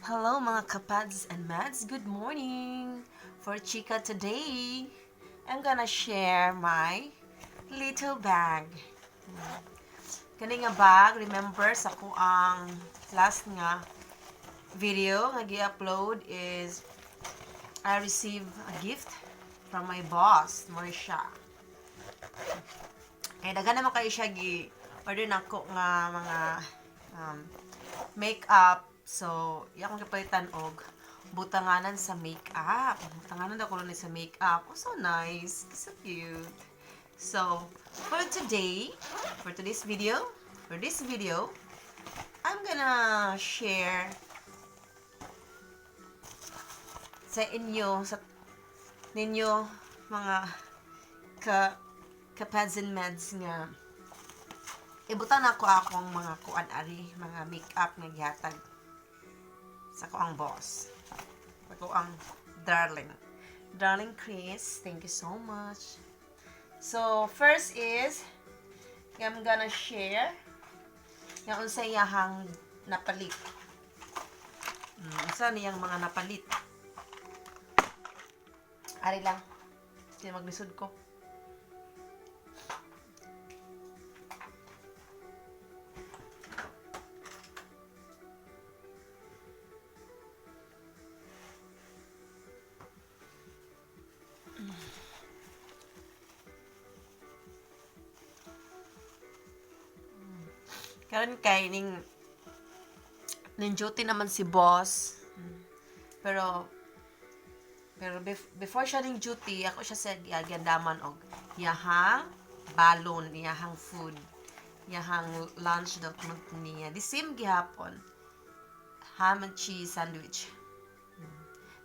Hello mga kapads and mads, good morning! For Chika today, I'm gonna share my little bag. Kani nga bag, remember sa ko ang last nga video nga gi-upload is I received a gift from my boss, Marisha. Daghan naman kayo siya order nako nga mga makeup. So, akong kapalitan og butanganan sa makeup. Butanganan daw ko ni sa makeup. Oh, so nice. So cute. So, for today's video, I'm gonna share sa ninyo mga kapads and meds nga ibutan ako akong mga kuan-ari, mga makeup nga gihatag sa ko ang boss. Sa ko ang darling. Darling Chris, thank you so much. So, first is, I'm gonna share yung unsay yahang napalit. Unsa niyang mga napalit. Ari lang. Hindi maglisod ko. Karon kay ning duty naman si boss. Pero before siya ning duty, ako siya sa gigandaman og yahang balon, yahang food, yahang lunch daw niya. The same gihapon. Ham and cheese sandwich.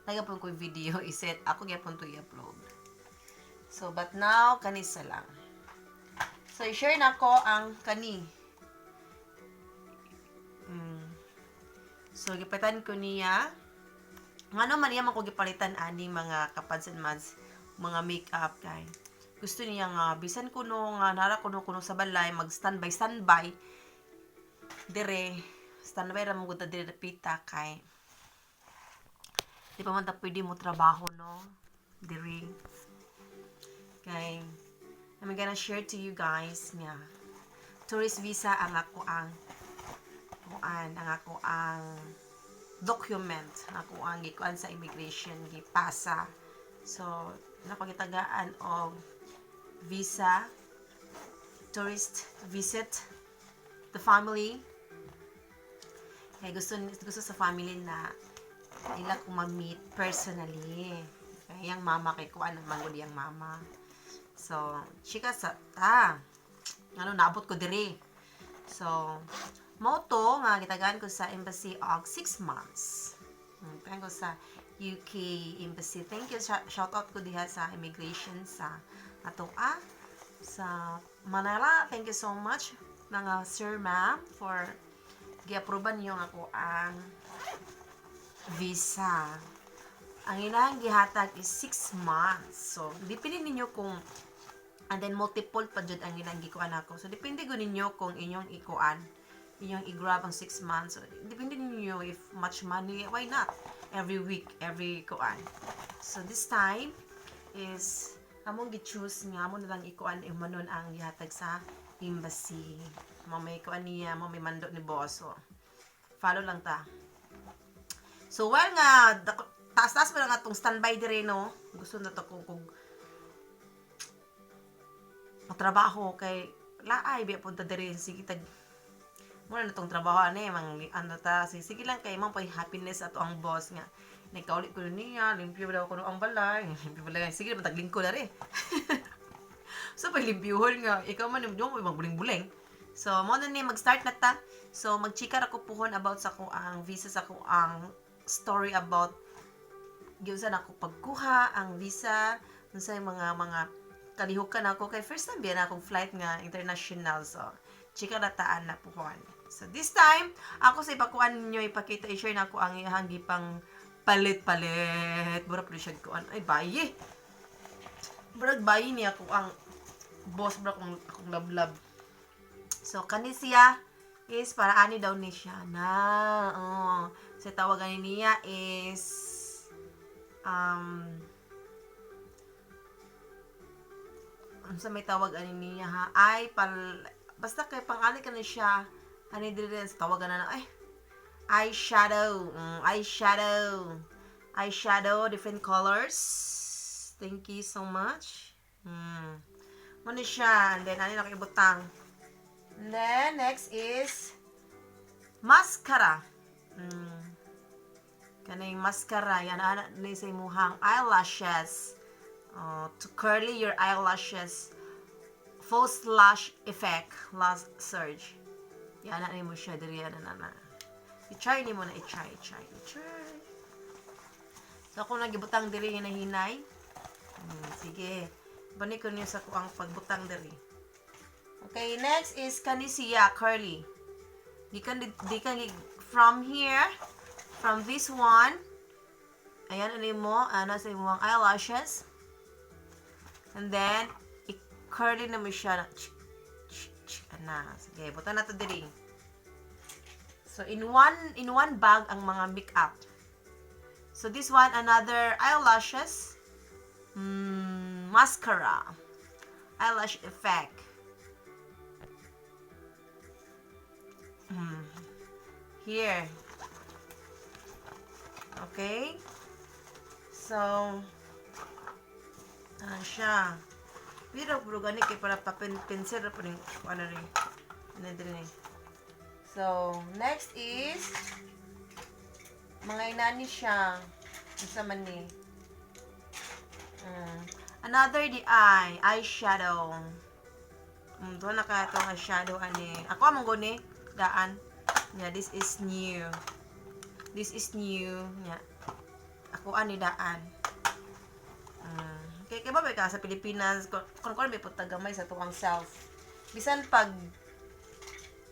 Nagapon ko video iset, ako gyapon to i-upload. So but now kanisa lang. So i-share nako ang kani. So, gipalitan ko niya. Ngano man niya ko gipalitan ani mga kapads and mads, mga makeup kay. Gusto niya nga bisan kuno nga nara kuno sa balay mag-standby dire. Standby ra mo gud dire pita kay. Di pa man ta pwede mo trabaho no dire. Kay I'm gonna share to you guys nga tourist visa ang ako ang document ako ang gikuan sa immigration gipasa. So napagitagaan og visa tourist visit the family. Kaya gusto sa family na ila ko mag-meet personally. Kaya yung mama kay kuan ang mangod yang mama. So chika sa naabot ko diri. So moto nga gitagaan ko sa embassy og 6 months. Thank ko sa UK embassy. Thank you, shout out ko diha sa immigration sa sa Manila. Thank you so much mga sir ma'am for gi-aproban niyo ako ang visa. Ang ilang gihatag is 6 months. So depende ninyo kung and then multiple pa jud ang ilang gikuan ako. So depende go ninyo kung inyong inyong i-grab ang 6 months. So, depende ninyo if much money, why not? Every week, every kuan. So, this time is, among gi-choose nga, amo nalang ikuan, manon ang ihatag sa embassy. May kuan niya, may mando ni boss. So, follow lang ta. So, while nga, taas-taas pa lang itong standby dire, no? Gusto na to kung matrabaho kay laay, biya punta dire, sige tag muna na tong trabaho ani sige lang kay mong happiness ato ang boss nga nagkaulit ko niya limpyo daw ko ang balay limpyo balay sige mataglingko na rin so pag limpyohon nga ikaw man yung magbuling-buling so mo na ni mag-start na ta so magchika ra ko puhon about sa ko ang visa sa ko ang story about giusan ako pagkuha ang visa unsay mga kalihukan ako kay first time biya na akong flight nga international so chika rataan na puhon. So this time, ako sa ipakuan ninyo ipakita, i-share na ako ang ihang gipang palit-palit. Burap na siya kuan. Ay, bayi. Burag bayi niya ako ang boss bro akong love. So, kani siya is para ani daw ni siya na. Sa tawagan niya is sa may tawag niya ha, ay basta kay pang-ani ka na siya, ani dire sa tawagan na ay eyeshadow, different colors. Thank you so much. Muna siya, and then ano nakibutang. And then next is mascara. Kaning mascara yan ana ni sa imuhang eyelashes. To curly your eyelashes. False lash effect, last surge. Yan na mo siya diri na. I-try ni mo na i-try. So ako nagibutang diri hinahinay. Sige. Bani ko niyo sa kuang pagbutang diri. Okay, next is kanisiya curly. Di kan from here, from this one. Ayan ani mo, ana sa imong eyelashes. And then i-curly na mo siya. Sige, butan na to diri. So in one bag ang mga makeup. So this one another eyelashes. Mascara. Eyelash effect. Here. Okay? So siya. Pero gani kay para pencil pa rin ano rin. So, next is mga inani siya. Isa man ni. Another the eyeshadow. Doon na ka itong eyeshadow ani. Ako among guni daan. Yeah, this is new. Yeah. Ako ani daan. Kaya ba ka sa Pilipinas, kung may punta gamay sa tuwang self. Bisan pag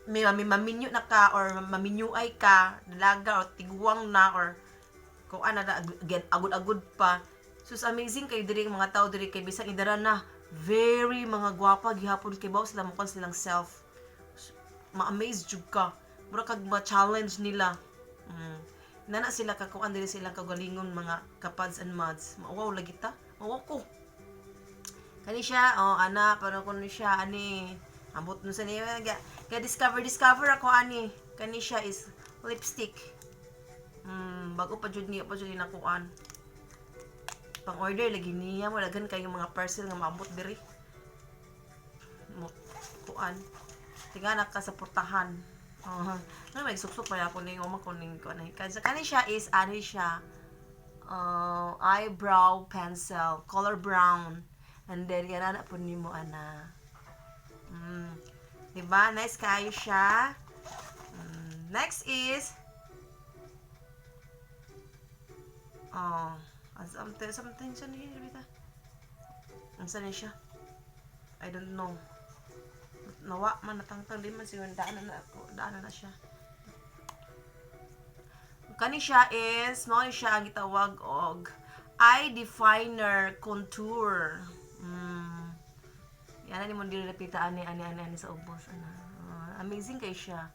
may maminyo na ka or maminyuay ka, dalaga or tiguang na or kung ano na agud-agud pa. Sus amazing kay diri mga tao diri kay bisan idara na very mga gwapa gihapon kay bawo sila mo silang self. Ma-amaze jud ka. Mura kag ma-challenge nila. Nana sila kakuan diri silang kagalingon mga kapads and mods. Mauwaw lagi ta. Mauwaw ko. Kani siya, ana, pero kung siya, ani, ambot nun sa niya, kaya discover ako, ani, kani siya is lipstick. Bago pa jud niya nakuan. Pang order, lagi niya, malagan kayo mga parcel nga maabot diri. Kuan. Tingnan ka sa portahan. May suksok pa ako ning kuning ko na. Kani siya is, ani siya, eyebrow pencil, color brown. And then, yan na po ni mo, ana. Diba? Nice kayo siya. Next is, something siya niya, Rita. Saan niya siya? I don't know. Nawa man, natangtang, di man siya, daanan na siya. Kani siya is, mga siya ang itawag og eye definer contour. Yan ni mo dili napita ani sa ubos ana. Amazing kay siya.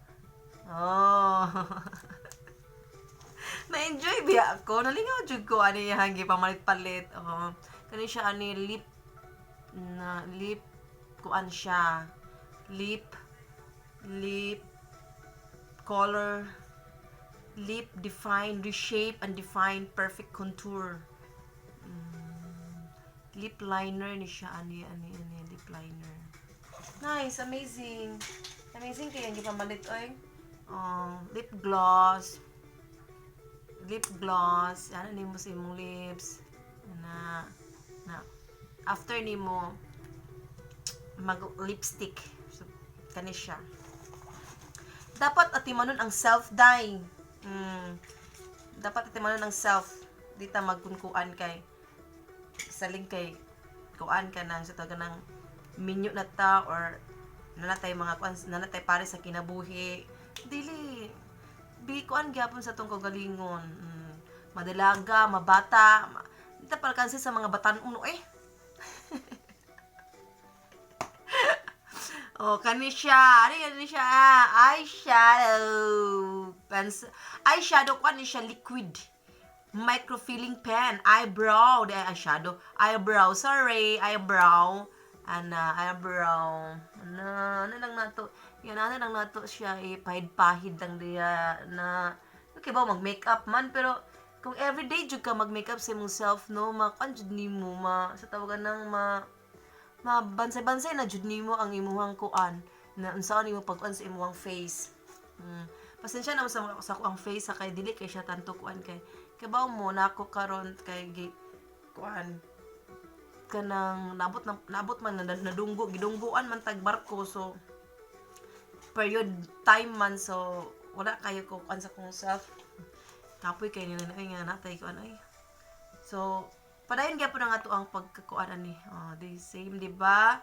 Na-enjoy biya ako. Nalingaw jud ko ani hangi pamalit-palit. Kani siya ani lip kuan siya. Lip color lip define, reshape and define perfect contour. Lip liner ni siya ani lip liner. Nice, amazing kaya hindi pamalit oy. Lip gloss ano ni mo sa imong lips na after ni mo mag lipstick. So kani siya. Dapat atimanon ang self dye. Dapat atimanon ang self dita magkunkuan kay saling kay kuan ka nang sa taga ng minyo na ta or nanatay mga kuan nanatay pare sa kinabuhi dili kuan gyapon sa tong kagalingon. Madalaga, mabata, dita para kansi sa mga batan-uno Oh, kani siya. Ano yan siya? Eyeshadow. Eyeshadow ko ni siya liquid. Microfilling pen. Eyebrow. The eyeshadow. Eyebrow. Sorry. Eyebrow. Eyebrow. Ano lang na to. Yan, ano lang na to siya. Pahid-pahid lang diya na. Okay ba, mag-makeup man. Pero, kung everyday jud ka mag-makeup sa imong self, no, makanjud ni mo, sa tawagan ng mabansay-bansay na jud nimo ang imuhang kuan na unsaon nimo pag-on sa imuhang face. Pasensya na sa kuang face kay dili kay siya tanto kuan kay kabaw mo nako karon kay kuan kanang nabot man nadunggo gidungguan man tag barko so period time man so wala kayo ko kuan sa kong self kapoy kay nila ay nga natay kuan ay so padayon gyapon ang ato ang pagkakuan ani. Oh, the same, di ba?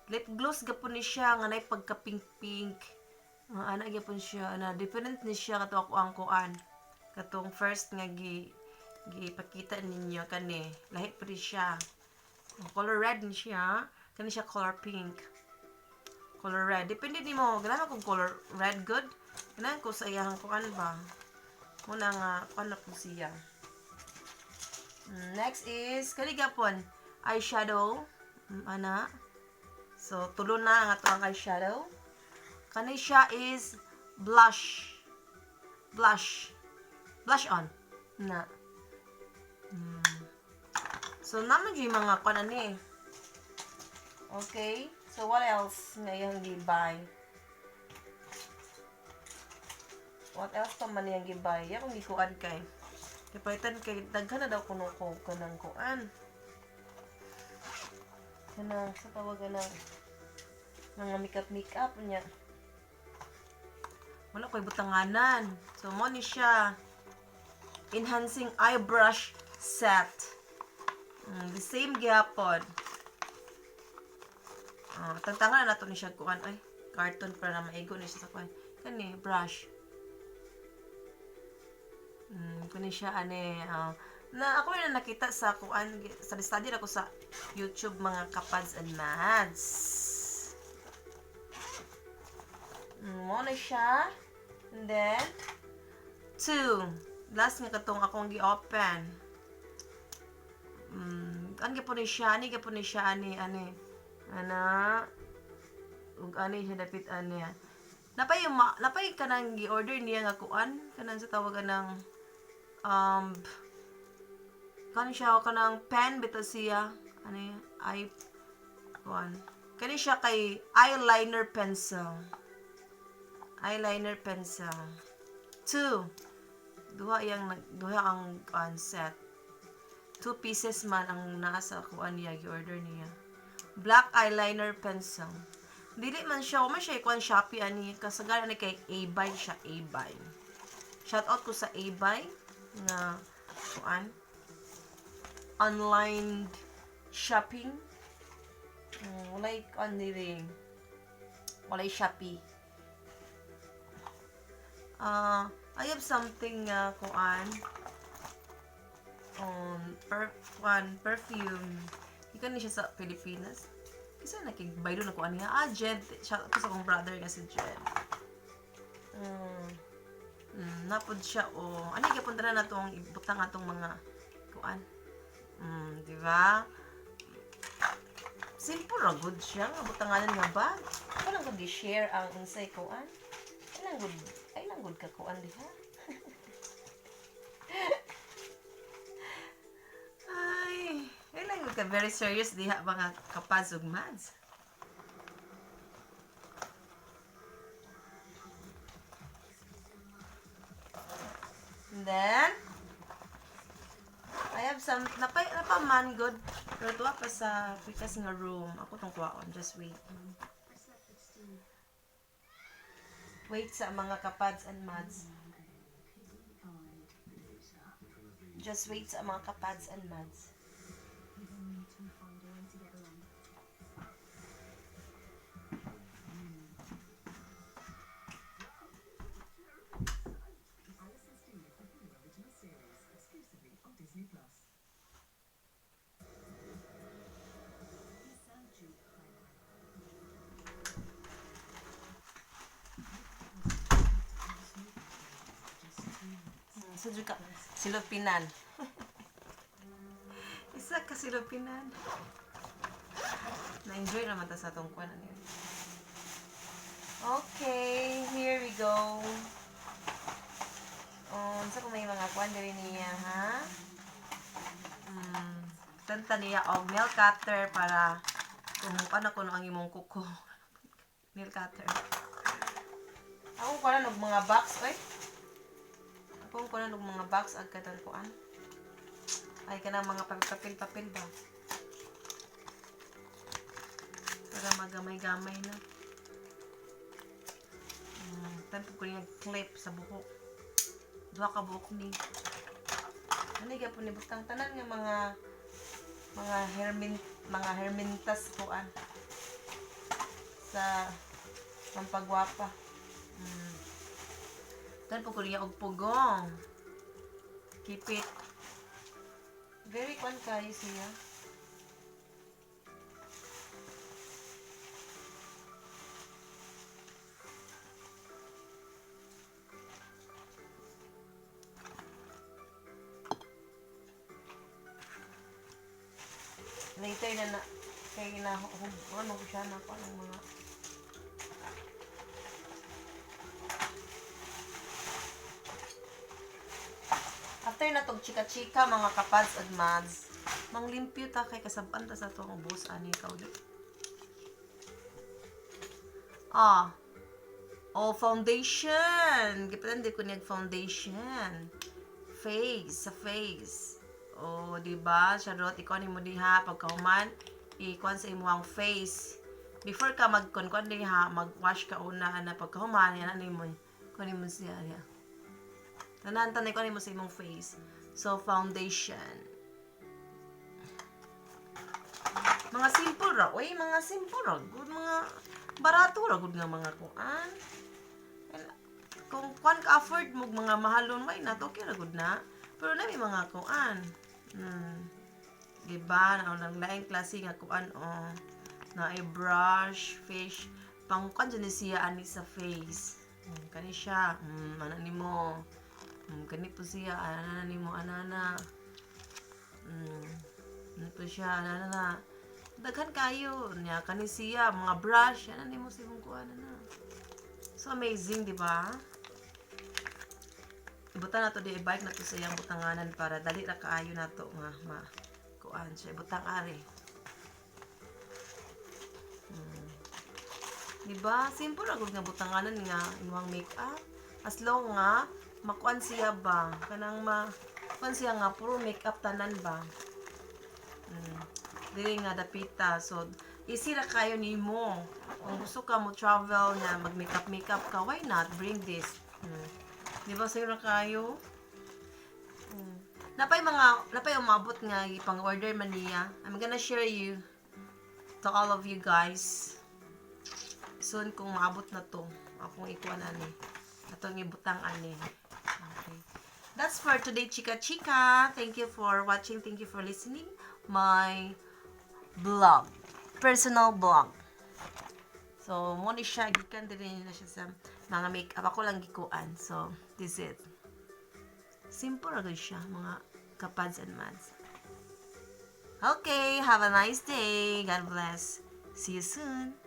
Lip gloss gyapon ni siya nga nay pagka pink-pink. Ana gyapon siya na different ni siya kato ako ang kuan. Katong first nga gipakita ninyo kani. Lahi pa rin siya. Color red ni siya. Kani siya color pink. Color red. Depende nimo. Ganahan kung color red good. Ganahan ko sa iyang kuan ba. Muna nga kuan na po siya. Next is kaligapon eyeshadow ana so tulo na ang ato ang eyeshadow kani siya is blush on na so naman yung mga kuan ani okay so what else nga yung gibay pa man yung gibay yung gikuan kay Kapaitan kay daghan na daw kuno ko kanang kuan. Kanang sa tawagan ng mga makeup niya. Wala ko'y butanganan. So mo ni siya enhancing eye brush set. The same gyapon. Tantangan na to ni siya kuan ay carton para na maigo ni siya sa kuan. Kani brush. Kani siya na ako na nakita sa kuan sa study ako sa YouTube mga kapads and mads. Mo na siya. And then 2 last nga katong akong gi-open. Ani gyapon ni siya, ani ana ug ani siya dapit ani. Napay kanang gi-order niya nga kuan kanang sa tawagan ng kani siya kanang pen bitaw siya ani ay kuan kani siya kay eyeliner pencil 2 duha ang set 2 pieces man ang nasa kuan niya gi-order niya black eyeliner pencil dili man siya kuan Shopee ani kasagaran ni kay A-buy siya A-buy shout out ko sa A-buy nga kuan online shopping walay kuan diri walay Shopee I have something kuan perfume ikan ni siya sa Pilipinas kasi nakigbaylo na kuan niya Jed siya ako sa kong brother nga si Jed napod siya ano gyapon na natong ibutang atong mga kuan di ba simple ra good siya nga butanganan nga ba wala ko di share ang unsay kuan ay lang good ka kuan diha ay lang good ka very serious diha mga kapads ug mads. And then, I have some, napaman good. Pero tuwa pa sa pikas nga room. Ako tong kuwaon. Just wait. Wait sa mga kapads and mads. Just wait sa mga kapads and mads. Isa dyan ka. Silupinan. Isa ka silupinan. Na-enjoy naman ta sa itong kuwanan yun. Okay, here we go. Sa kung may mga kuwan din niya, ha? Tanta niya og nail cutter para kung ano ko ang imong kuko. Nail cutter. Ako ko na mga box, oy. Ako ko na mga box agkatan kuan. Ay kanang mga papel-papel ba. Para magamay-gamay na. Tanto ko yung clip sa buhok. Dua ka buhok ni. Ano yung po ni butang tanan nga mga hermintas kuan sa pampagwapa. Tanto ko niya og pugong. Keep it. Very fun kayo siya. Later na kaya ano ko siya na pa ng mga after na tong chika-chika mga kapads at mads manglimpyo ta kay kasaban ta sa tong ubos ani ikaw di foundation gipatandi ko niyag foundation face sa face. Diba? Charot, ikaw ni mo diha pagkahuman, ikuan sa imuhang face. Before ka magkuan diha, mag-wash ka una na pagkahuman, yan ano mo, kunin mo siya. Tanan-tanay kunin mo sa imong face. So, foundation. Mga simple ra, oy, mga simple ra. Good, mga barato ra, good nga mga kuan. Kung kuan ka afford mo mga mahalon, may na, okay ra, good na. Pero na may mga kuan. Diba? Nang laing klase nga kuan na brush, fish, pang kuan dyan siya ani sa face. Kani siya, ano ni mo. Kani po siya, ano ni mo, anana. Ano po siya, anana. Daghan kayo. Nya, kani siya, mga brush, ano ni mo siya mong kuan, ano. So amazing, diba? Ibutan na to di i-bike na to sa iyang butanganan para dali ra kaayo na to nga kuan siya butang ari. Diba? Simple ra gud nga butanganan nga imuhang make-up. As long nga makuan siya ba kanang kuan siya nga puro make-up tanan ba. Dili nga dapita. So easy ra kayo nimo. Kung gusto ka mo travel na mag-makeup ka, why not bring this? Di ba sa'yo na kayo? Napay umabot nga ipang-order man niya. I'm gonna share you to all of you guys. Soon kung maabot na to, akong ikuan ani. Atong ibutang ani. Okay. That's for today, Chika Chika. Thank you for watching. Thank you for listening. My blog. Personal blog. So, mo ni siya, gikan din na siya sa mga make-up. Ako lang gikuan. So, this is it. Simple agad siya, mga kapads and mads. Okay, have a nice day. God bless. See you soon.